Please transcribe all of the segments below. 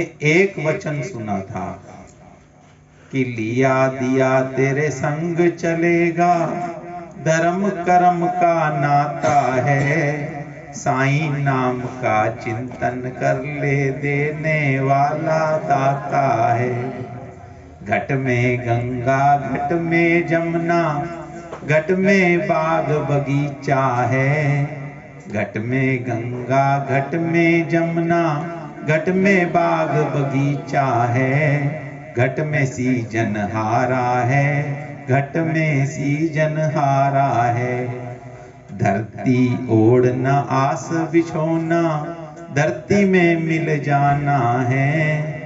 एक वचन सुना था कि लिया दिया तेरे संग चलेगा, धर्म कर्म का नाता है, साईं नाम का चिंतन कर ले, देने वाला दाता है। घट में गंगा घट में जमुना, घट में बाग बगीचा है। घट में गंगा घट में जमुना, घट में बाग बगीचा है। घट में सीजन हारा है, घट में सीजन हारा है। धरती ओढ़ना आस बिछोना, धरती में मिल जाना है।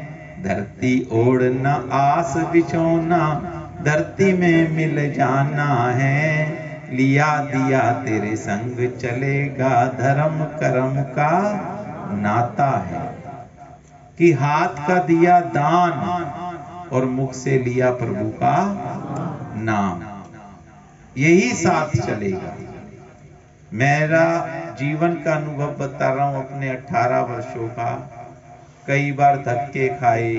धरती ओढ़ना आस बिछोना, धरती में मिल जाना है। लिया दिया तेरे संग चलेगा, धर्म कर्म का नाता है। कि हाथ का दिया दान और मुख से लिया प्रभु का नाम, यही साथ चलेगा। मेरा जीवन का अनुभव बता रहा हूं, अपने 18 वर्षों का। कई बार धक्के खाए,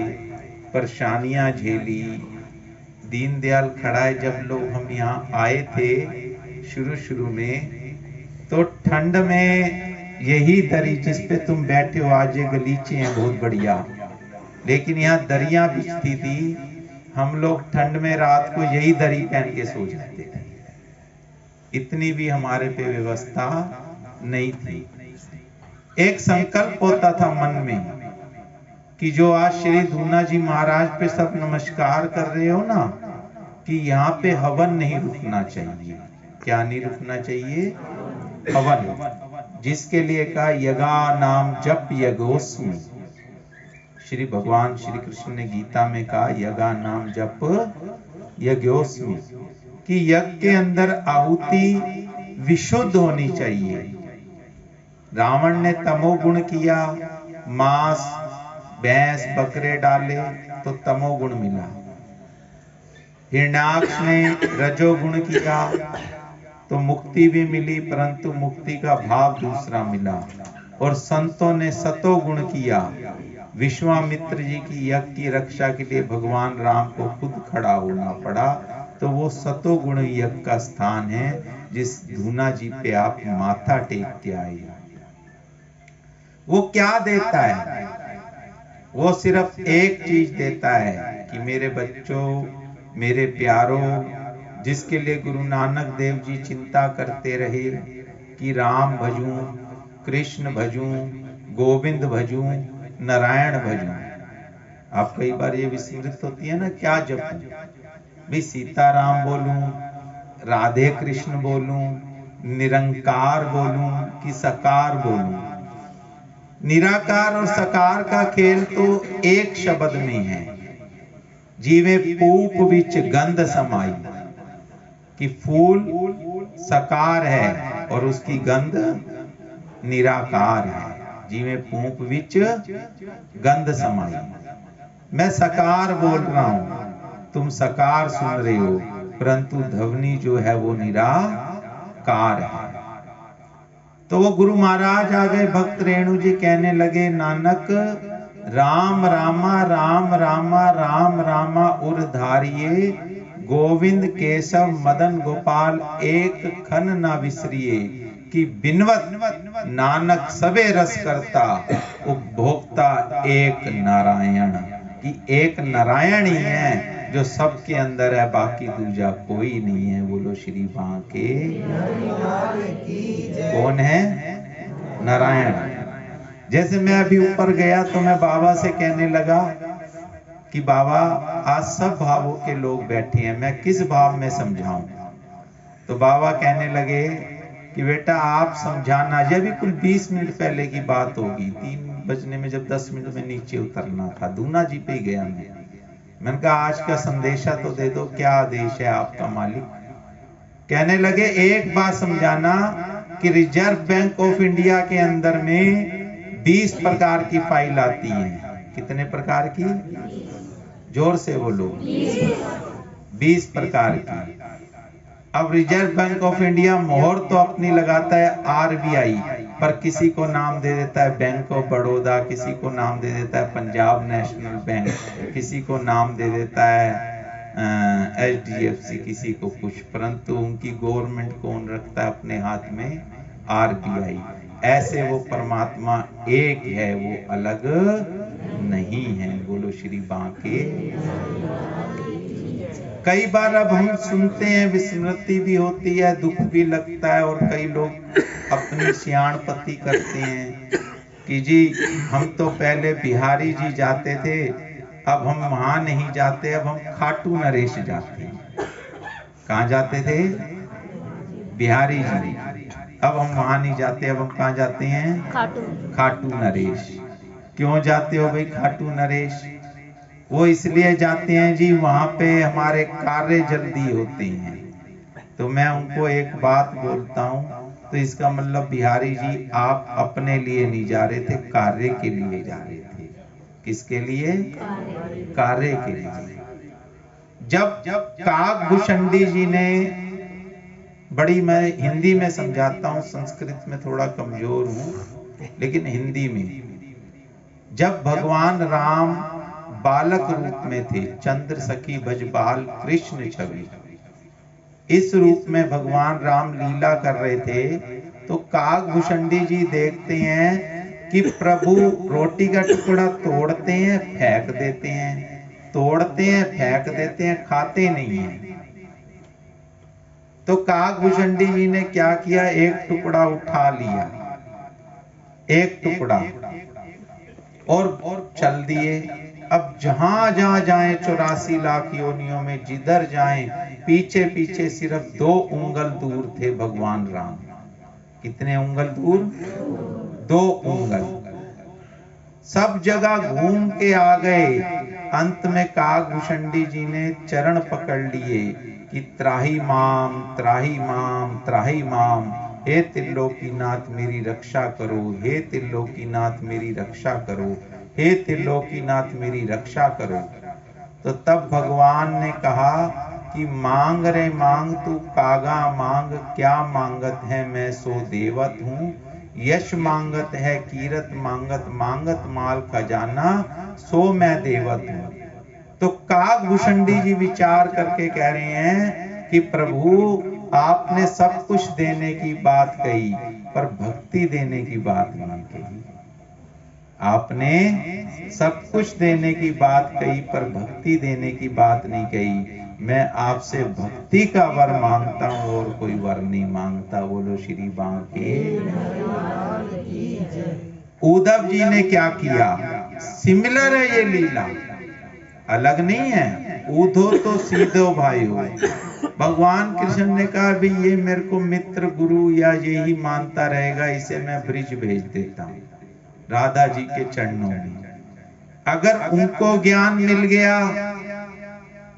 परेशानियां झेली। दीनदयाल खड़ाए जब लोग हम यहाँ आए थे शुरू में, तो ठंड में यही दरी जिस पे तुम बैठे हो, आज ये गलीचे हैं बहुत बढ़िया, लेकिन यहाँ दरियां बिछती थी। हम लोग ठंड में रात को यही दरी पहन के सो जाते थे, इतनी भी हमारे पे व्यवस्था नहीं थी। एक संकल्प होता था मन में कि जो आज श्री दूना जी महाराज पे सब नमस्कार कर रहे हो ना, कि यहाँ पे हवन नहीं रुकना चाहिए। क्या नहीं रुकना चाहिए? हवन। जिसके लिए कहा यगा नाम जप यगोस्मि। श्री भगवान श्री कृष्ण ने गीता में कहा यगा नाम जप यज्ञोस्मि, कि यज्ञ के अंदर आहुति विशुद्ध होनी चाहिए। रावण ने तमोगुण किया, मांस भैंस बकरे डाले तो तमोगुण मिला। हिरण्याक्ष ने रजोगुण किया तो मुक्ति भी मिली, परंतु मुक्ति का भाव दूसरा मिला। और संतों ने सतोगुण किया। विश्वामित्र जी की यज्ञ की रक्षा के लिए भगवान राम को खुद खड़ा होना पड़ा, तो वो सतोगुण यज्ञ का स्थान है जिस दूना जी पे आप माथा टेकते आए। वो क्या देता है? वो सिर्फ एक चीज देता है कि मेरे बच्चों, मेरे प्यारों, जिसके लिए गुरु नानक देव जी चिंता करते रहे कि राम भजूं, कृष्ण भजूं, गोविंद भजूं, नारायण भजूं। आप कई बार ये विस्मृत होती है ना, क्या जपूं? भी सीताराम बोलूं, राधे कृष्ण बोलूं, निरंकार बोलूं कि सकार बोलूं? निराकार और सकार का खेल तो एक शब्द में है। जीवे पूप विच गंध समाई, कि फूल सकार है और उसकी गंध निराकार है। जीवे पूप विच गंध समाई। मैं सकार बोल रहा हूं, तुम सकार सुन रहे हो, परंतु ध्वनि जो है वो निराकार है। तो वो गुरु महाराज आ गए, भक्त रेणु जी कहने लगे नानक राम रामा राम रामा राम रामा उर धारिये, गोविंद केशव मदन गोपाल एक खन ना विसरिए। कि बिनवत नानक सबे रस करता, उपभोक्ता एक नारायण। कि एक नारायण ही है जो सबके अंदर है, बाकी दूजा कोई नहीं है। बोलो श्री बांके। कौन है? नारायण। जैसे मैं अभी ऊपर गया तो मैं बाबा से कहने लगा कि बाबा आज सब भावों के लोग बैठे हैं, मैं किस भाव में समझाऊं? तो बाबा कहने लगे कि बेटा आप समझाना। ये भी कुल 20 मिनट पहले की बात होगी, 3 बजने में जब 10 मिनट में नीचे उतरना था, दूना जी पे गया मैंने कहा आज का संदेशा तो दे दो, क्या आदेश है आपका मालिक? कहने लगे एक बात समझाना कि रिजर्व बैंक ऑफ इंडिया के अंदर में 20 प्रकार की फाइल आती है। कितने प्रकार की? जोर से बोलो। 20 प्रकार की। अब रिजर्व बैंक ऑफ इंडिया मोहर तो अपनी लगाता है RBI, पर किसी को नाम दे देता है बैंक ऑफ बड़ौदा, किसी को नाम दे देता है पंजाब नेशनल बैंक, किसी को नाम दे देता है HDFC, किसी को कुछ, परंतु उनकी गवर्नमेंट कौन रखता है अपने हाथ में? RBI। ऐसे वो परमात्मा एक है, वो अलग नहीं है। बोलो श्री बांके। कई बार अब हम सुनते हैं, विस्मृति भी होती है, दुख भी लगता है, और कई लोग अपनी सियाणपति करते हैं कि जी हम तो पहले बिहारी जी जाते थे, अब हम वहां नहीं जाते, अब हम खाटू नरेश जाते हैं। कहाँ जाते थे? बिहारी जी। अब हम वहां नहीं जाते, अब हम कहाँ जाते हैं? खाटू नरेश। क्यों जाते हो भाई खाटू नरेश? वो इसलिए जाते हैं जी, वहां पे हमारे कार्य जल्दी होते हैं। तो मैं उनको एक बात बोलता हूँ, तो इसका मतलब बिहारी जी आप अपने लिए नहीं जा रहे थे, कार्य के लिए जा रहे थे। किसके लिए? कार्य के लिए। जब काकभूषणी जी ने, बड़ी, मैं हिंदी में समझाता हूँ, संस्कृत में थोड़ा कमजोर हूँ, लेकिन हिंदी में, जब भगवान राम बालक रूप में थे, चंद्र सखी भजबाल कृष्ण छवि, इस रूप में भगवान राम लीला कर रहे थे, तो काकभूषणी जी देखते हैं कि प्रभु रोटी का टुकड़ा तोड़ते हैं, फेंक देते हैं, तोड़ते हैं, फेंक देते हैं, खाते नहीं हैं। तो काकभूषणी जी ने क्या किया? एक टुकड़ा उठा लिया, एक टुकड़ा, और चल दिए। अब जहां जहां जाएं, 84 लाख योनियों में जिधर जाएं, पीछे पीछे सिर्फ 2 उंगल दूर थे भगवान राम। कितने उंगल दूर? 2 उंगल। सब जगह घूम के आ गए। अंत में काकभूषणी जी ने चरण पकड़ लिए कि त्राही माम, त्राही माम, त्राही माम, हे त्रिलोकीनाथ मेरी रक्षा करो, हे त्रिलोकीनाथ मेरी रक्षा करो, हे त्रिलोकीनाथ मेरी रक्षा करो। तो तब भगवान ने कहा कि मांग रे मांग, तू कागा मांग, क्या मांगत है मैं सो देवत हूँ, यश मांगत है कीरत मांगत, मांगत माल खजाना सो मैं देवत हूँ। तो काकभूषणी जी विचार करके कह रहे हैं कि प्रभु आपने सब कुछ देने की बात कही, पर भक्ति देने की बात नहीं कही। आपने सब कुछ देने की बात कही, पर भक्ति देने की बात नहीं कही। मैं आपसे भक्ति का वर मांगता हूँ और कोई वर नहीं मांगता। बोलो श्री बांके। उद्धव जी ने क्या किया? सिमिलर है ये लीला, अलग नहीं है। उधो तो सीधो भाई हो। भगवान कृष्ण ने कहा भी ये मेरे को मित्र गुरु या यही मानता रहेगा, इसे मैं ब्रिज भेज देता हूँ राधा जी के चरणों में। अगर उनको ज्ञान मिल गया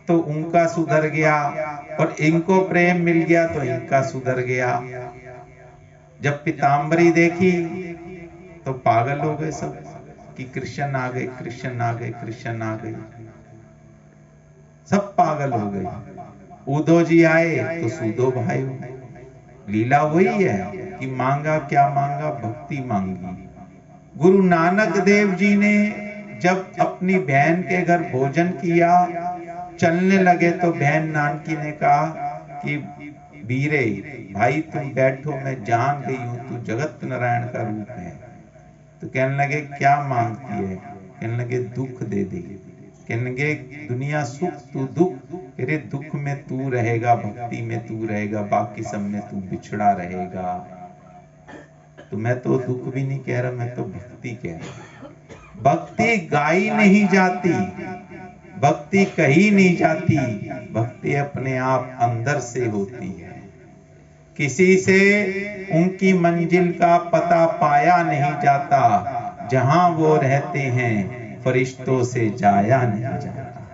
तो उनका सुधर गया, और इनको प्रेम मिल गया तो इनका सुधर गया। जब पीताम्बरी देखी तो पागल हो गए सब कि कृष्ण आ गए, कृष्ण आ गए, कृष्ण आ गए, सब पागल हो गए। उद्धव जी आए तो सूदो भाई हो। लीला वही है कि मांगा क्या मांगा? भक्ति मांगी। गुरु नानक देव जी ने जब अपनी बहन के घर भोजन किया, चलने लगे, तो बहन नानकी ने कहा कि वीरे भाई तुम बैठो, मैं जान गई हूं तू जगत नारायण का रूप है। तो कहने लगे क्या मांगती है? कहने लगे दुख दे दे। कहने लगे दुनिया सुख तू दुख, तेरे दुख में तू रहेगा, भक्ति में तू रहेगा, बाकी सब में तू बिछड़ा रहेगा। तो मैं तो दुख भी नहीं कह रहा, मैं तो भक्ति कह रहा। भक्ति गाई नहीं जाती, भक्ति कही नहीं जाती, भक्ति अपने आप अंदर से होती है। किसी से उनकी मंजिल का पता पाया नहीं जाता, जहां वो रहते हैं फरिश्तों से जाया नहीं जाता।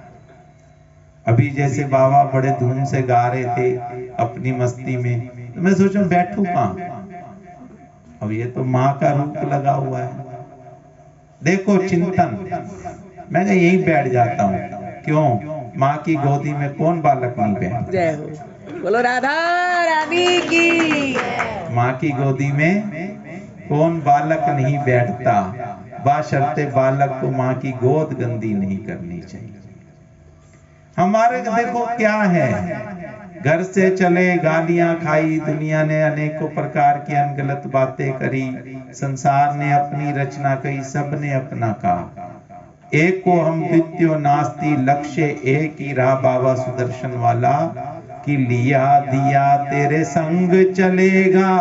अभी जैसे बाबा बड़े धूम से गा रहे थे अपनी मस्ती में, तो मैं सोचा बैठूं कहां? अब ये तो माँ का रूप लगा हुआ है। देखो चिंतन, मैं यहीं बैठ जाता हूँ। क्यों? माँ की गोदी में कौन बालक नहीं बैठता? जय हो, बोलो राधा रानी की। माँ की गोदी में कौन बालक नहीं बैठता, बाशर्ते बालक को माँ की गोद गंदी नहीं करनी चाहिए। हमारे देखो क्या है, घर से चले गालियां खाई, दुनिया ने अनेकों प्रकार की अनगलत बातें करी, संसार ने अपनी रचना कही, सबने अपना कहा। एक को हम द्वितीय नास्ती, लक्ष्य एक ही रहा बाबा सुदर्शन वाला, कि लिया दिया तेरे संग चलेगा,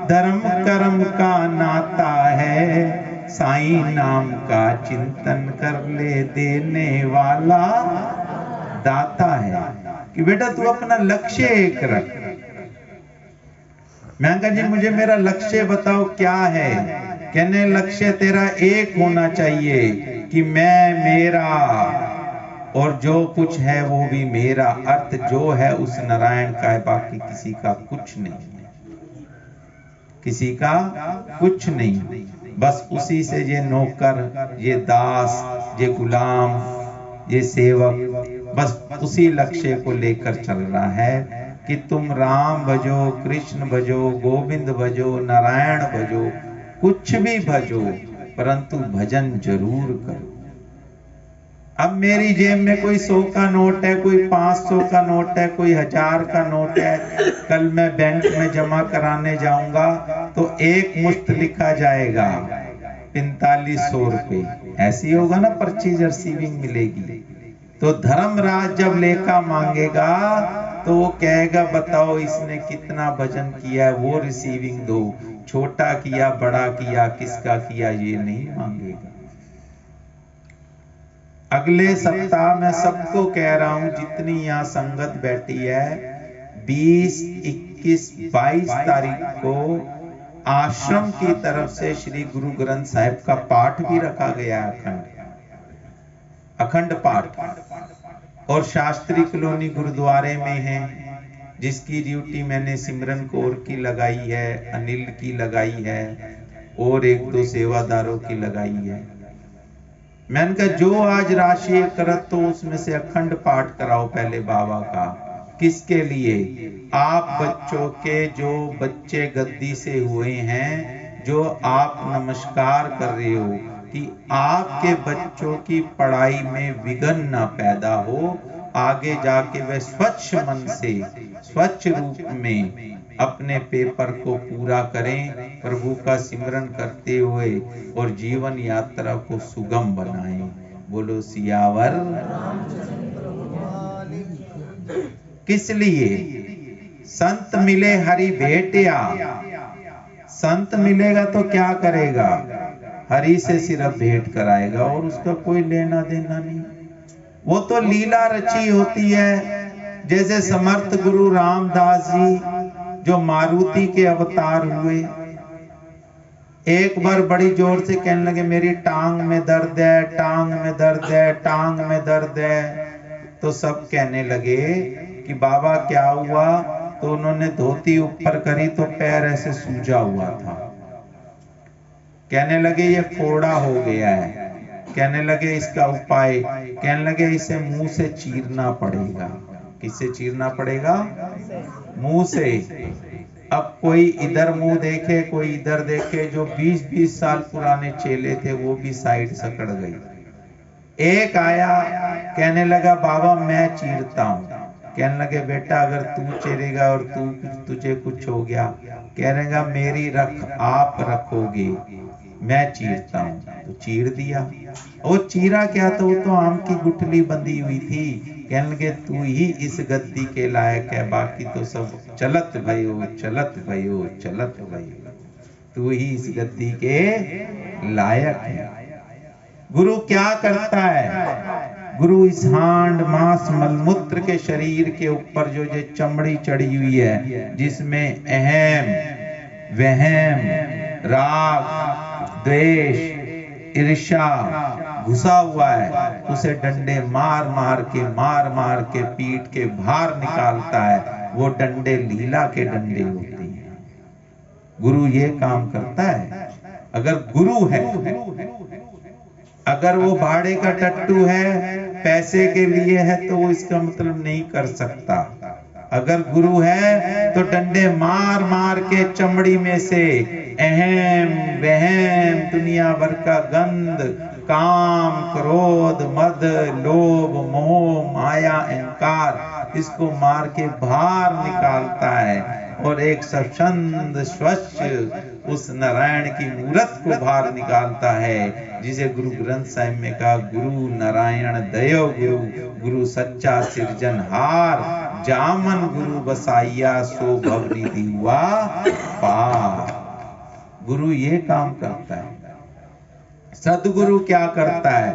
धर्म कर्म का नाता है, साईं नाम का चिंतन कर ले, देने वाला दाता है। कि बेटा तू अपना लक्ष्य एक रख। मैं कहा जी मुझे मेरा लक्ष्य बताओ क्या है। कहने लक्ष्य तेरा एक होना चाहिए कि मैं मेरा और जो कुछ है वो भी मेरा, अर्थ जो है उस नारायण का है, बाकी किसी का कुछ नहीं, किसी का कुछ नहीं। बस उसी से ये नौकर, ये दास, ये गुलाम, ये सेवक, बस उसी लक्ष्य को लेकर चल रहा है कि तुम राम भजो, कृष्ण भजो, गोविंद भजो, नारायण भजो, कुछ भी भजो, परंतु भजन जरूर करो। अब मेरी जेब में कोई 100 का नोट है, कोई 500 का नोट है, कोई 1000 का नोट है, कल मैं बैंक में जमा कराने जाऊंगा तो एक मुश्त लिखा जाएगा 4500 रुपए, ऐसी होगा ना पर्ची रिसीविंग मिलेगी। तो धर्मराज जब लेखा मांगेगा तो वो कहेगा बताओ इसने कितना भजन किया है, वो रिसीविंग दो, छोटा किया बड़ा किया किसका किया ये नहीं मांगेगा। अगले सप्ताह मैं सबको कह रहा हूं जितनी यहाँ संगत बैठी है, 20, 21, 22 तारीख को आश्रम की तरफ से श्री गुरु ग्रंथ साहिब का पाठ भी रखा गया है, अखंड पाठ, और शास्त्री कॉलोनी गुरुद्वारे में है, जिसकी ड्यूटी मैंने सिमरन कौर की लगाई है, अनिल की लगाई है और 1-2 सेवादारों की लगाई है। मैंने कहा जो आज राशि करत तो उसमें से अखंड पाठ कराओ पहले बाबा का। किसके लिए? आप बच्चों के, जो बच्चे गद्दी से हुए हैं, जो आप नमस्कार कर रहे हो, कि आपके बच्चों की पढ़ाई में विघ्न ना पैदा हो, आगे जाके वह स्वच्छ मन से स्वच्छ रूप में अपने पेपर को पूरा करें, प्रभु का सिमरन करते हुए और जीवन यात्रा को सुगम बनाएं। बोलो सियावर। किस लिए? संत मिले हरि भेटिया। संत मिलेगा तो क्या करेगा? हरि से सिर्फ भेंट कराएगा और उसका कोई लेना देना नहीं। वो तो लीला रची होती है। जैसे समर्थ गुरु रामदास जी जो मारुति के अवतार हुए, एक बार बड़ी जोर से कहने लगे मेरी टांग में दर्द है, टांग में दर्द है, टांग में दर्द है। तो सब कहने लगे कि बाबा क्या हुआ? तो उन्होंने धोती ऊपर करी तो पैर ऐसे सूजा हुआ था। कहने लगे ये फोड़ा हो गया है। कहने लगे इसका उपाय, कहने लगे इसे मुंह से चीरना पड़ेगा। किससे चीरना पड़ेगा? मुंह से। अब कोई इधर मुंह देखे, कोई इधर देखे। जो 20-20 साल पुराने चेले थे वो भी साइड सकड़ गई। एक आया, कहने लगा बाबा मैं चीरता हूं। कहने लगे बेटा अगर तू चीरेगा और तुझे कुछ हो गया, कहेगा मेरी रख आप रखोगे, मैं चीरता हूं। तो चीर दिया। वो चीरा क्या? तो वो तो आम की गुठली बंधी हुई थी। कहने लगे तू ही इस गद्दी के लायक है, बाकी तो सब चलत भयो, चलत भयो, चलत भयो। तू ही इस गद्दी के लायक है। गुरु क्या करता है? गुरु इस हांड मांस मलमूत्र के शरीर के ऊपर जो चमड़ी चढ़ी हुई है, जिसमें अहम, वहम, राग, द्वेष, ईर्ष्या घुसा हुआ है, उसे डंडे मार मार के पीट के बाहर निकालता है। वो डंडे लीला के डंडे होते हैं। गुरु ये काम करता है। अगर गुरु है, अगर वो भाड़े का टट्टू है, पैसे के लिए है, तो वो इसका मतलब नहीं कर सकता। अगर गुरु है तो डंडे मार मार के चमड़ी में से अहम वहम दुनिया भर का गंध, काम क्रोध मद लोभ मोह माया अहंकार, इसको मार के बाहर निकालता है और एक स्वच्छंद स्वच्छ उस नारायण की मूरत को बाहर निकालता है, जिसे गुरु ग्रंथ साहिब में कहा, गुरु नारायण दयो गुरु, गुरु सच्चा सिरजनहार, जामन गुरु बसाइया सो भवनिधि हुआ पार। गुरु ये काम करता है। सदगुरु क्या करता है?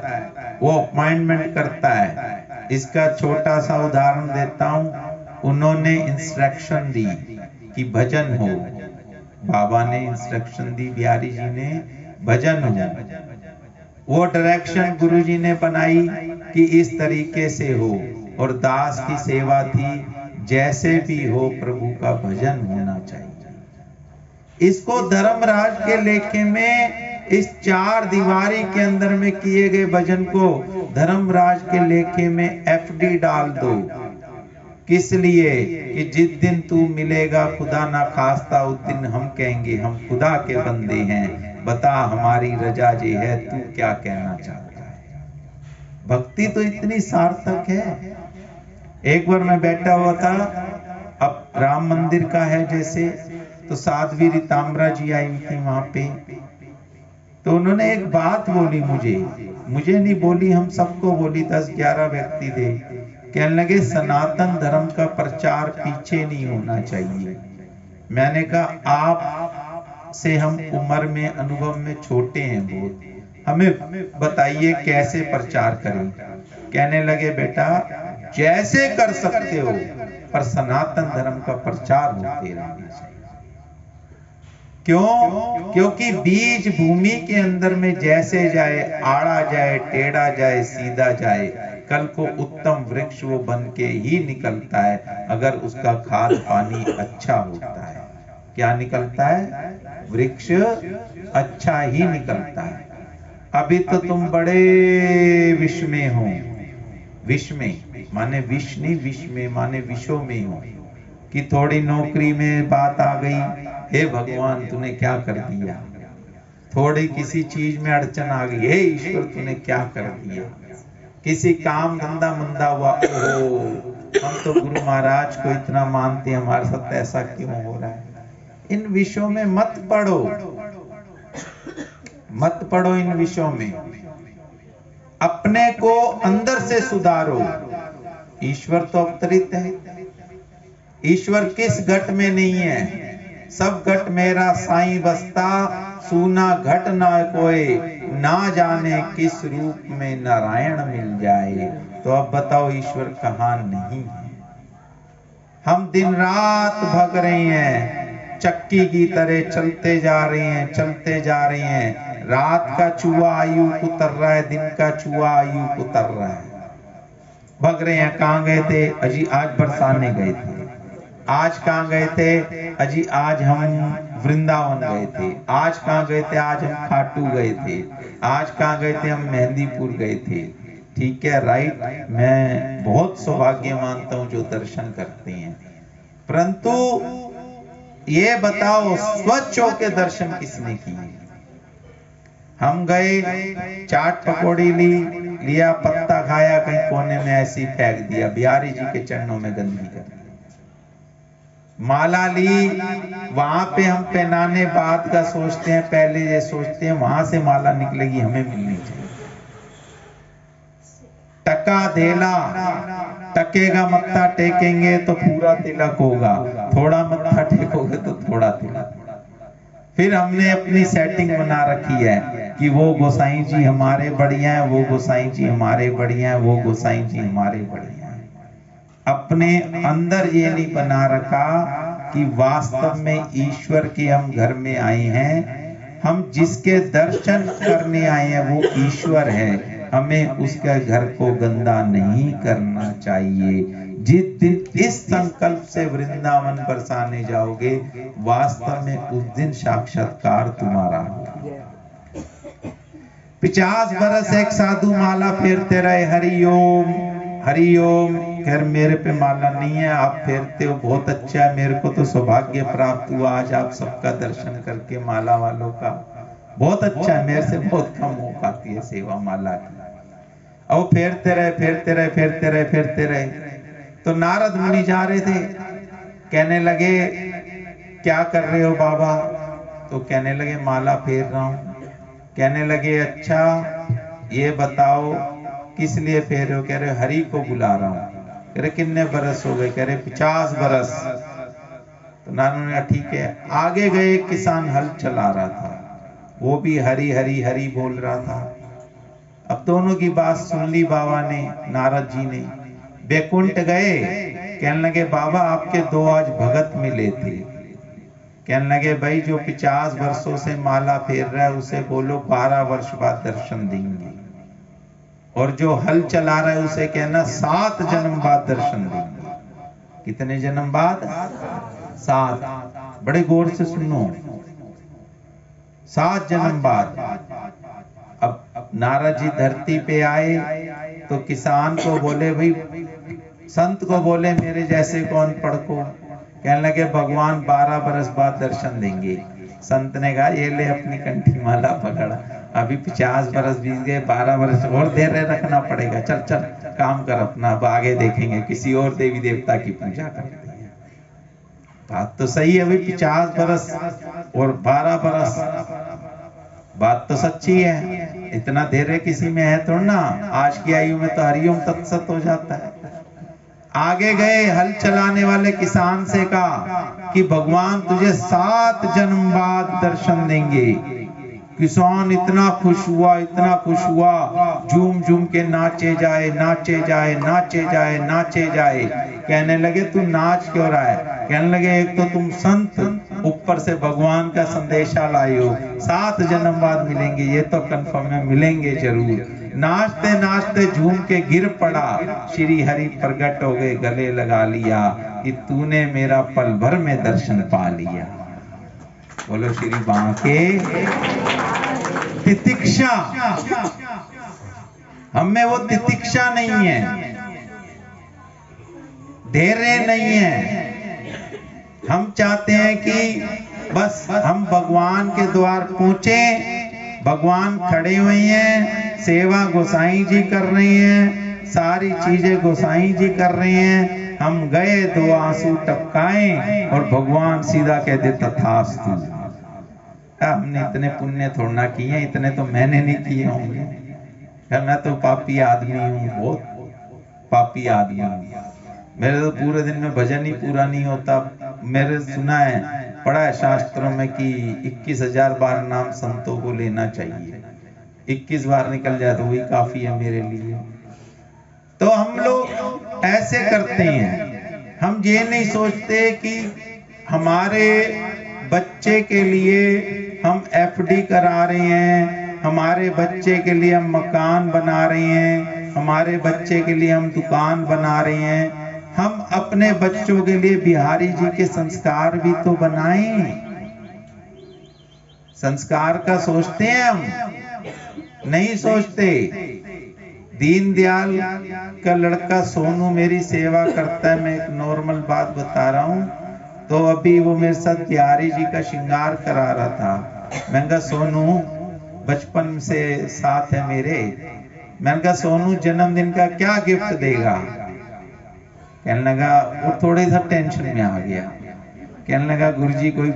वो अपॉइंटमेंट करता है। इसका छोटा सा उदाहरण देता हूं। उन्होंने इंस्ट्रक्शन दी कि भजन हो, बाबा ने इंस्ट्रक्शन दी, बिहारी जी ने, भजन हो। वो डायरेक्शन गुरु जी ने बनाई कि इस तरीके से हो, और दास की सेवा थी, जैसे भी हो प्रभु का भजन होना चाहिए। इसको धर्मराज के लेखे में, इस चार दीवारी के अंदर में किए गए भजन को धर्मराज के लेखे में FD डाल दो। किस लिए? कि जिस दिन तू मिलेगा खुदा ना खास्ता, उस दिन हम कहेंगे हम खुदा के बंदे हैं, बता हमारी रजा जे है, तू क्या कहना चाहता है। भक्ति तो इतनी सार्थक है। एक बार मैं बैठा हुआ था, अब राम मंदिर का है जैसे, तो साध्वी रीताम्बरा जी आई थी वहां पे, तो उन्होंने एक बात बोली, मुझे नहीं बोली, हम सबको बोली, 10-11 व्यक्ति थे। कहने लगे सनातन धर्म का प्रचार पीछे नहीं होना चाहिए। मैंने कहा आप से हम उम्र में अनुभव में छोटे हैं बहुत, हमें बताइए कैसे प्रचार करें। कहने लगे बेटा जैसे कर सकते हो, पर सनातन धर्म का प्रचार होते रहना चाहिए। क्यों? क्योंकि बीज भूमि के अंदर में जैसे जाए, आड़ा जाए, टेढ़ा जाए, सीधा जाए, कल को उत्तम वृक्ष वो बन के ही निकलता है, अगर उसका खाद पानी अच्छा होता है। क्या निकलता है? वृक्ष अच्छा ही निकलता है। अभी तो तुम बड़े विष में हो, विष में माने विष नहीं, विष में माने विषों में हो, कि थोड़ी नौकरी में बात आ गई, हे भगवान तूने क्या कर दिया, थोड़ी किसी चीज में अड़चन आ गई, हे ईश्वर तूने क्या कर दिया, किसी काम धंधा मंदा हुआ, ओहो हम तो गुरु महाराज को इतना मानते हैं, हमारे साथ ऐसा क्यों हो रहा है। इन विषयों में मत पढ़ो, मत पढ़ो इन विषयों में। अपने को अंदर से सुधारो। ईश्वर तो अवतरित है, ईश्वर किस घट में नहीं है, सब घट मेरा साईं बसता, सूना घट ना कोई, ना जाने किस रूप में नारायण मिल जाए। तो अब बताओ ईश्वर कहाँ नहीं है। हम दिन रात भग रहे हैं, चक्की की तरह चलते जा रहे हैं, चलते जा रहे हैं। रात का चूहा आयु उतर रहा है, दिन का चूहा आयु उतर रहा है। भग रहे हैं। कहाँ गए थे? अजी आज बरसाने गए थे। आज कहाँ गए थे? अजी आज हम वृंदावन गए थे। आज कहाँ गए थे? आज हम खाटू गए थे। आज कहाँ गए थे? हम मेहंदीपुर गए थे। ठीक है, राइट। मैं बहुत सौभाग्य मानता हूँ जो दर्शन करते हैं, परंतु ये बताओ स्वच्छ होके दर्शन किसने किए? हम गए, चाट पकौड़ी ली, लिया, पत्ता खाया, कहीं कोने में ऐसी फेंक दिया, बिहारी जी के चरणों में गंदगी कर दी। माला ली, वहां पे हम पहनाने बाद का सोचते हैं, पहले ये सोचते हैं वहां से माला निकलेगी, हमें मिलनी चाहिए। टका धेला, टके का मत्था टेकेंगे तो पूरा तिलक होगा, थोड़ा मत्था टेकोगे तो थोड़ा तिलक। फिर हमने अपनी सेटिंग बना रखी है कि वो गोसाई जी हमारे बढ़िया है, वो गोसाई जी हमारे बढ़िया है, वो गोसाई जी हमारे बढ़िया है। अपने अंदर ये नहीं बना रखा कि वास्तव में ईश्वर के हम घर में आए हैं, हम जिसके दर्शन करने आए हैं वो ईश्वर है। हमें उसके घर को गंदा नहीं करना चाहिए। जिस दिन इस संकल्प से वृंदावन बरसाने जाओगे, वास्तव में उस दिन साक्षात्कार तुम्हारा होगा। 50 बरस एक साधु माला फेरते रहे, हरि ओम हरिओम। खैर मेरे पे माला नहीं है, आप फेरते हो, बहुत अच्छा है, मेरे को तो सौभाग्य प्राप्त हुआ आज आप सबका दर्शन करके, माला वालों का बहुत अच्छा है। मेरे से बहुत कम हो पाती है सेवा माला की। अब फेरते रहे फेरते रहे फेरते रहे फेरते रहे, तो नारद मुनि जा रहे थे, कहने लगे क्या कर रहे हो बाबा? तो कहने लगे माला फेर रहा हूं। कहने लगे अच्छा ये बताओ किस लिए फेर रहे हो? कह रहे हरि को बुला रहा हूं। कह रहे कितने बरस हो गए? कह रहे 50 बरस। तो नारद ने कहा ठीक है। आगे गए, किसान हल चला रहा था, वो भी हरि हरि हरि बोल रहा था। अब दोनों की बात सुन ली बाबा ने, नारद जी ने। बैकुंठ गए, कहने लगे बाबा आपके 2 आज भगत मिले थे। कहने लगे भाई जो 50 वर्षों से माला फेर रहा है उसे बोलो 12 वर्ष बाद दर्शन देंगे, और जो हल चला रहा है उसे कहना 7 जन्म बाद दर्शन देंगे। कितने जन्म बाद? 7। बड़े गौर से सुनो, 7 जन्म बाद। अब नारद जी धरती पे आए तो किसान को बोले भाई, संत को बोले मेरे जैसे कौन पढ़ को? कहने लगे भगवान 12 बरस बाद दर्शन देंगे। संत ने कहा ये ले अपनी कंठी माला पकड़ा, अभी 50 बरस बीत गए, 12 बरस और देर रखना पड़ेगा, चल चल काम कर अपना, अब आगे देखेंगे, किसी और देवी देवता की पूजा करते हैं। बात तो सही है भाई, 50 बरस और 12 बरस, बात तो सच्ची है, इतना देर किसी में है थोड़ा ना। आज की आयु में तो हरिओम तत्सत हो जाता है। आगे गए, हल चलाने वाले किसान से कहा कि भगवान तुझे 7 जन्म बाद दर्शन देंगे। किसान इतना खुश हुआ, इतना खुश हुआ, झूम झूम के नाचे जाए नाचे जाए नाचे जाए नाचे जाए। कहने लगे तू नाच क्यों रहा है? कहने लगे एक तो तुम संत, ऊपर से भगवान का संदेशा लाए हो, 7 जन्म बाद मिलेंगे, ये तो कंफर्म है, मिलेंगे जरूर। नाचते नाचते झूम के गिर पड़ा, श्री हरि प्रकट हो गए, गले लगा लिया कि तूने मेरा पल भर में दर्शन पा लिया। बोलो श्री बांके। तितिक्षा, हम में वो तितिक्षा नहीं है, धैर्य नहीं है। हम चाहते हैं कि बस हम भगवान के द्वार पहुंचे, भगवान खड़े हुए हैं, सेवा गोसाई जी कर रही हैं, सारी चीजें गोसाई जी कर रही हैं, हम गए 2 आंसू टपकाएं और भगवान सीधा कह दे तथास्तु। हमने इतने पुण्य थोड़ा किए हैं, इतने तो मैंने नहीं किए होंगे, मैं तो पापी आदमी हूँ, बहुत पापी आदमी हूँ, मेरे तो पूरे दिन में भजन ही पूरा नहीं होता। मेरे सुना है, पढ़ा है शास्त्रों में कि 21,000 बार नाम संतों को लेना चाहिए, 21 बार निकल जाए तो वही काफी है मेरे लिए। तो हम लोग ऐसे करते हैं, हम ये नहीं सोचते कि हमारे बच्चे के लिए हम एफडी करा रहे हैं, हमारे बच्चे के लिए हम मकान बना रहे हैं, हमारे बच्चे के लिए हम दुकान बना रहे हैं। हम अपने बच्चों के लिए बिहारी जी के संस्कार भी तो बनाएं। संस्कार का सोचते हैं हम, नहीं सोचते। दीनदयाल का लड़का सोनू मेरी सेवा करता है, मैं एक नॉर्मल बात बता रहा हूँ। तो अभी वो मेरे साथ बिहारी जी का श्रृंगार करा रहा था। मैंने कहा सोनू, बचपन से साथ है मेरे, मैंने कहा सोनू जन्मदिन का क्या गिफ्ट देगा? कहने लगा, वो थोड़े सा टेंशन में आ गया, कहने लगा गुरुजी कोई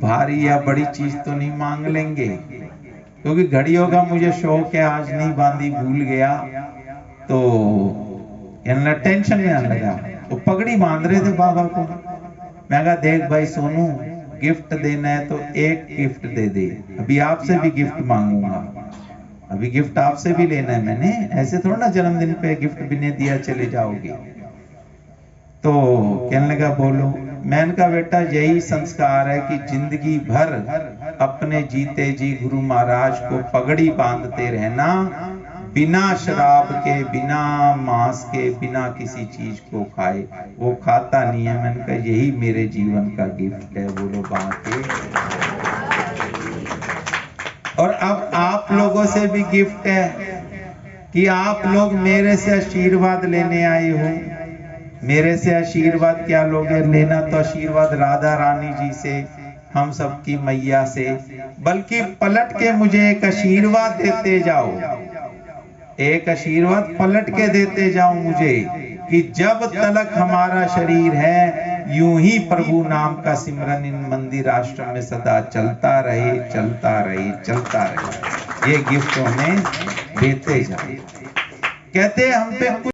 भारी या बड़ी चीज तो नहीं मांग लेंगे, क्योंकि घड़ियों का मुझे शौक है, आज नहीं बांधी भूल गया। तो टेंशन में आने लगा, वो पगड़ी बांध रहे थे बाबा को। मैं कहा देख भाई सोनू, गिफ्ट देना है तो एक गिफ्ट दे दे, अभी आपसे भी गिफ्ट मांगूंगा, अभी गिफ्ट आपसे भी लेना है मैंने, ऐसे थोड़ा ना जन्मदिन पे गिफ्ट भी नहीं दिया चले जाओगे। तो कहने लगा बोलो। मैंने कहा बेटा यही संस्कार है कि जिंदगी भर अपने जीते जी गुरु महाराज को पगड़ी बांधते रहना, बिना शराब के, बिना मांस के, बिना किसी चीज को खाए। वो खाता नहीं है। मैंने कहा यही मेरे जीवन का गिफ्ट है। बोलो बांके। और अब आप लोगों से भी गिफ्ट है कि आप लोग मेरे से आशीर्वाद लेने आए हो। मेरे से आशीर्वाद क्या लोगे? लेना तो आशीर्वाद राधा रानी जी से, हम सबकी मैया से, बल्कि पलट के मुझे एक आशीर्वाद देते जाओ, एक आशीर्वाद पलट के देते जाओ मुझे, कि जब तलक हमारा शरीर है यूं ही प्रभु नाम का सिमरन इन मंदिर आश्रम में सदा चलता रहे, चलता रहे, चलता रहे। ये गिफ्ट हमें देते जाओ। कहते हम पे